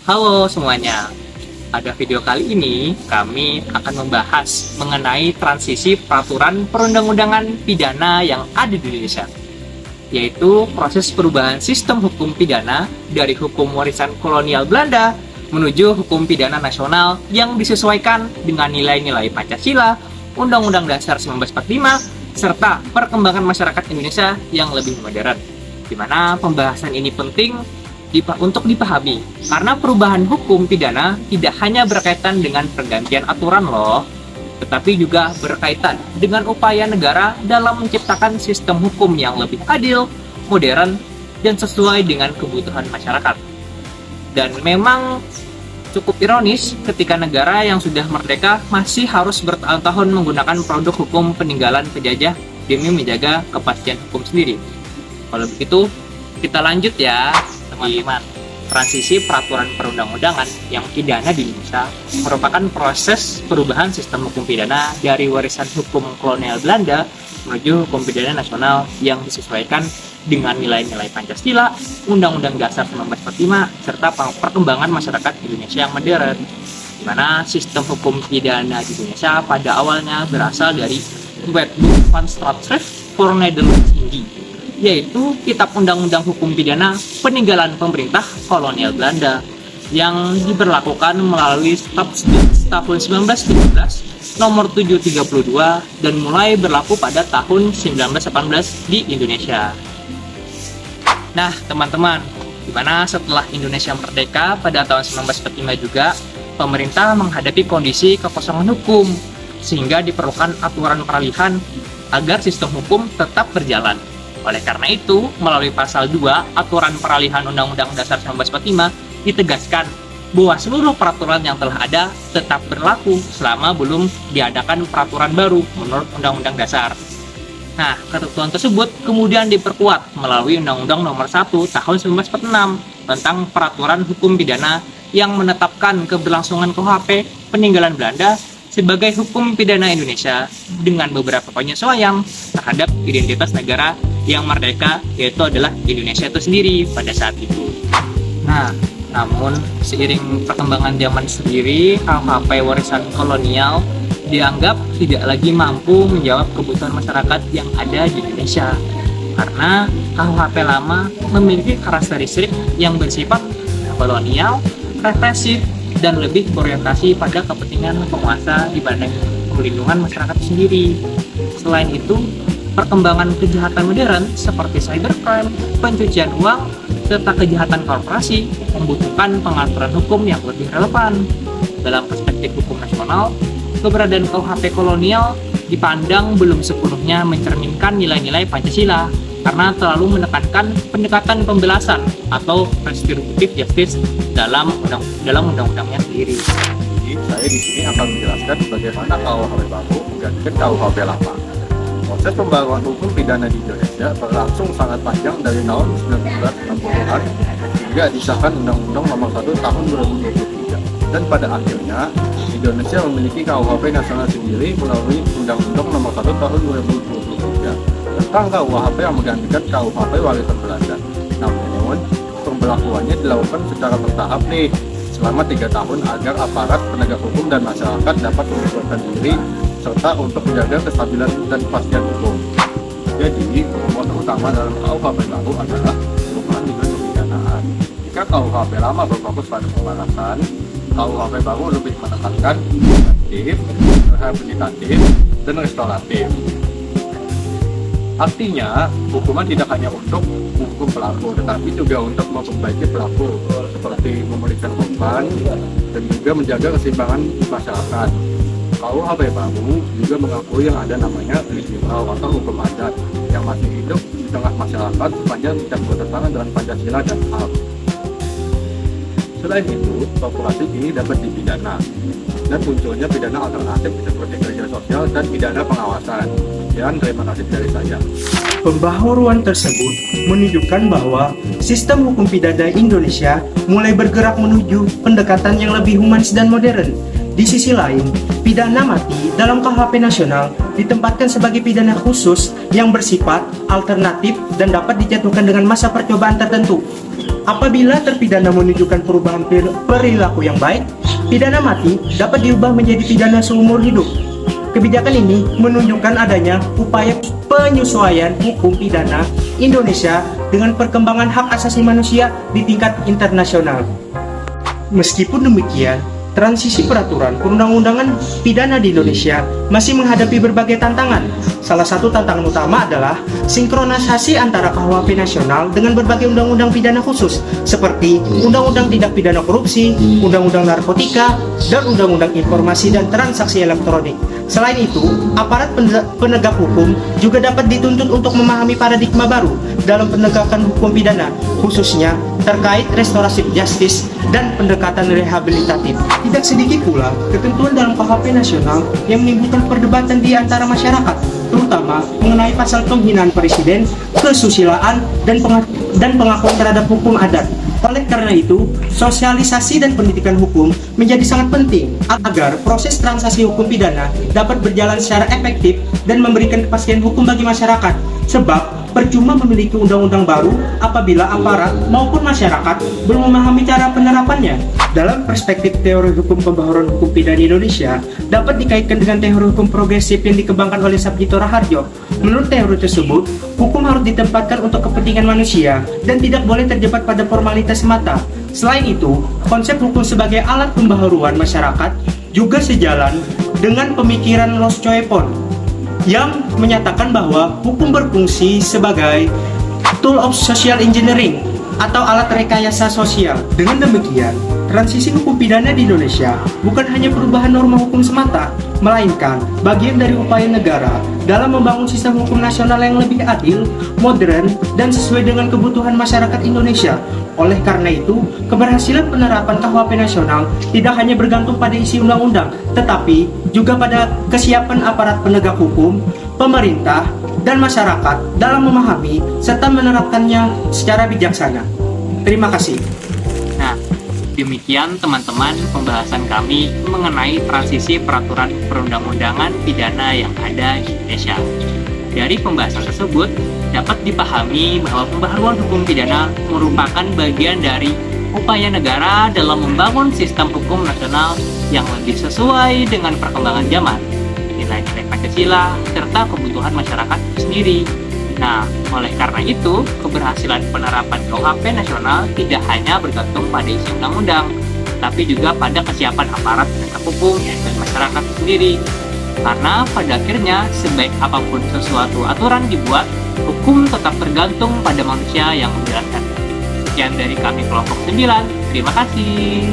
Halo semuanya, pada video kali ini kami akan membahas mengenai transisi peraturan perundang-undangan pidana yang ada di Indonesia, yaitu proses perubahan sistem hukum pidana dari hukum warisan kolonial Belanda menuju hukum pidana nasional yang disesuaikan dengan nilai-nilai Pancasila, Undang-Undang Dasar 1945, serta perkembangan masyarakat Indonesia yang lebih modern. Di mana pembahasan ini penting untuk dipahami, karena perubahan hukum pidana tidak hanya berkaitan dengan pergantian aturan loh, tetapi juga berkaitan dengan upaya negara dalam menciptakan sistem hukum yang lebih adil, modern, dan sesuai dengan kebutuhan masyarakat. Dan memang cukup ironis ketika negara yang sudah merdeka masih harus bertahun-tahun menggunakan produk hukum peninggalan penjajah demi menjaga kepastian hukum sendiri. Kalau begitu, kita lanjut ya teman-teman. Transisi peraturan perundang-undangan yang pidana di Indonesia merupakan proses perubahan sistem hukum pidana dari warisan hukum kolonial Belanda menuju hukum pidana nasional yang disesuaikan dengan nilai-nilai Pancasila, Undang-Undang Dasar 1945, serta perkembangan masyarakat Indonesia yang modern. Di mana sistem hukum pidana di Indonesia pada awalnya berasal dari Wetboek van Strafrecht voor Nederlands-Indië, yaitu Kitab Undang-Undang Hukum Pidana peninggalan pemerintah kolonial Belanda yang diberlakukan melalui Statuts tahun 1917 nomor 732 dan mulai berlaku pada tahun 1918 di Indonesia. Nah, teman-teman, di mana setelah Indonesia merdeka pada tahun 1945 juga, pemerintah menghadapi kondisi kekosongan hukum sehingga diperlukan aturan peralihan agar sistem hukum tetap berjalan. Oleh karena itu, melalui pasal 2 Aturan Peralihan Undang-Undang Dasar 1945 ditegaskan bahwa seluruh peraturan yang telah ada tetap berlaku selama belum diadakan peraturan baru menurut Undang-Undang Dasar. Nah, ketentuan tersebut kemudian diperkuat melalui Undang-Undang Nomor 1 Tahun 1946 tentang Peraturan Hukum Pidana yang menetapkan keberlangsungan KUHP peninggalan Belanda sebagai hukum pidana Indonesia dengan beberapa penyesuaian terhadap identitas negara yang merdeka, yaitu adalah Indonesia itu sendiri pada saat itu. Nah, namun seiring perkembangan zaman sendiri, KUHP warisan kolonial dianggap tidak lagi mampu menjawab kebutuhan masyarakat yang ada di Indonesia, karena KUHP lama memiliki karakteristik yang bersifat kolonial, represif, dan lebih berorientasi pada kepentingan penguasa dibanding perlindungan masyarakat sendiri. Selain itu, perkembangan kejahatan modern seperti cybercrime, pencucian uang, serta kejahatan korporasi membutuhkan pengaturan hukum yang lebih relevan. Dalam perspektif hukum nasional, keberadaan KUHP kolonial dipandang belum sepenuhnya mencerminkan nilai-nilai Pancasila karena terlalu menekankan pendekatan pembelasan atau restoratif justice dalam undang-undangnya sendiri. Jadi saya di sini akan menjelaskan bagaimana KUHP baru menggantikan KUHP lama. Proses pembaruan hukum pidana di Indonesia berlangsung sangat panjang dari tahun 1960-an hingga disahkan Undang-Undang Nomor 1 Tahun 2023. Dan pada akhirnya Indonesia memiliki KUHP nasional sendiri melalui Undang-Undang Nomor 1 Tahun 2023 tentang KUHP yang menggantikan KUHP warisan Belanda. Namun pemberlakuannya dilakukan secara bertahap nih selama 3 tahun agar aparat penegak hukum dan masyarakat dapat menyesuaikan diri serta untuk menjaga kestabilan dan kepastian hukum. Jadi, rumus utama dalam KUHP baru adalah perubahan nilai pemidanaan. Jika KUHP lama berfokus pada pembalasan, KUHP baru lebih menekankan preventif, rehabilitatif, dan restoratif. Artinya, hukuman tidak hanya untuk menghukum pelaku, tetapi juga untuk memperbaiki pelaku, seperti memberikan korban dan juga menjaga keseimbangan masyarakat. KUHP baru juga mengakui yang ada namanya delik liberal atau hukum adat yang masih hidup di tengah masyarakat sepanjang tidak bertentangan dengan Pancasila dan HAM. Selain itu, populasi ini dapat dipidana dan munculnya pidana alternatif seperti kerja sosial dan pidana pengawasan. Sekian, terima kasih dari saya. Pembaharuan tersebut menunjukkan bahwa sistem hukum pidana Indonesia mulai bergerak menuju pendekatan yang lebih humanis dan modern. Di sisi lain, pidana mati dalam KUHP nasional ditempatkan sebagai pidana khusus yang bersifat alternatif dan dapat dijatuhkan dengan masa percobaan tertentu. Apabila terpidana menunjukkan perubahan perilaku yang baik, pidana mati dapat diubah menjadi pidana seumur hidup. Kebijakan ini menunjukkan adanya upaya penyesuaian hukum pidana Indonesia dengan perkembangan hak asasi manusia di tingkat internasional. Meskipun demikian, transisi peraturan perundang-undangan pidana di Indonesia masih menghadapi berbagai tantangan. Salah satu tantangan utama adalah sinkronisasi antara KUHP nasional dengan berbagai undang-undang pidana khusus seperti Undang-Undang Tindak Pidana Korupsi, Undang-Undang Narkotika, dan Undang-Undang Informasi dan Transaksi Elektronik. Selain itu, aparat penegak hukum juga dapat dituntut untuk memahami paradigma baru dalam penegakan hukum pidana, khususnya terkait restoratif justice dan pendekatan rehabilitatif. Tidak sedikit pula ketentuan dalam KUHP nasional yang menimbulkan perdebatan di antara masyarakat, terutama mengenai pasal penghinaan presiden, kesusilaan, dan pengakuan terhadap hukum adat. Oleh karena itu, sosialisasi dan pendidikan hukum menjadi sangat penting agar proses transaksi hukum pidana dapat berjalan secara efektif dan memberikan kepastian hukum bagi masyarakat. Sebab, percuma memiliki undang-undang baru apabila aparat maupun masyarakat belum memahami cara penerapannya. Dalam perspektif teori hukum pembaharuan hukum pidana Indonesia, dapat dikaitkan dengan teori hukum progresif yang dikembangkan oleh Sabjito Raharjo. Menurut teori tersebut, hukum harus ditempatkan untuk kepentingan manusia dan tidak boleh terjebak pada formalitas semata. Selain itu, konsep hukum sebagai alat pembaharuan masyarakat juga sejalan dengan pemikiran Los Choepon yang menyatakan bahwa hukum berfungsi sebagai tool of social engineering atau alat rekayasa sosial. Dengan demikian, transisi hukum pidana di Indonesia bukan hanya perubahan norma hukum semata, melainkan bagian dari upaya negara dalam membangun sistem hukum nasional yang lebih adil, modern, dan sesuai dengan kebutuhan masyarakat Indonesia. Oleh karena itu, keberhasilan penerapan KUHP nasional tidak hanya bergantung pada isi undang-undang, tetapi juga pada kesiapan aparat penegak hukum, pemerintah, dan masyarakat dalam memahami serta menerapkannya secara bijaksana. Terima kasih. Nah, demikian teman-teman pembahasan kami mengenai transisi peraturan perundang-undangan pidana yang ada di Indonesia. Dari pembahasan tersebut, dapat dipahami bahwa pembaharuan hukum pidana merupakan bagian dari upaya negara dalam membangun sistem hukum nasional yang lebih sesuai dengan perkembangan zaman, nilai-nilai Pancasila, serta kebutuhan masyarakat itu sendiri. Nah, oleh karena itu, keberhasilan penerapan KUHP nasional tidak hanya bergantung pada isi undang-undang, tapi juga pada kesiapan aparat penegak hukum dan masyarakat itu sendiri. Karena pada akhirnya, sebaik apapun sesuatu aturan dibuat, hukum tetap tergantung pada manusia yang menjalankan. Sekian dari kami kelompok 9. Terima kasih.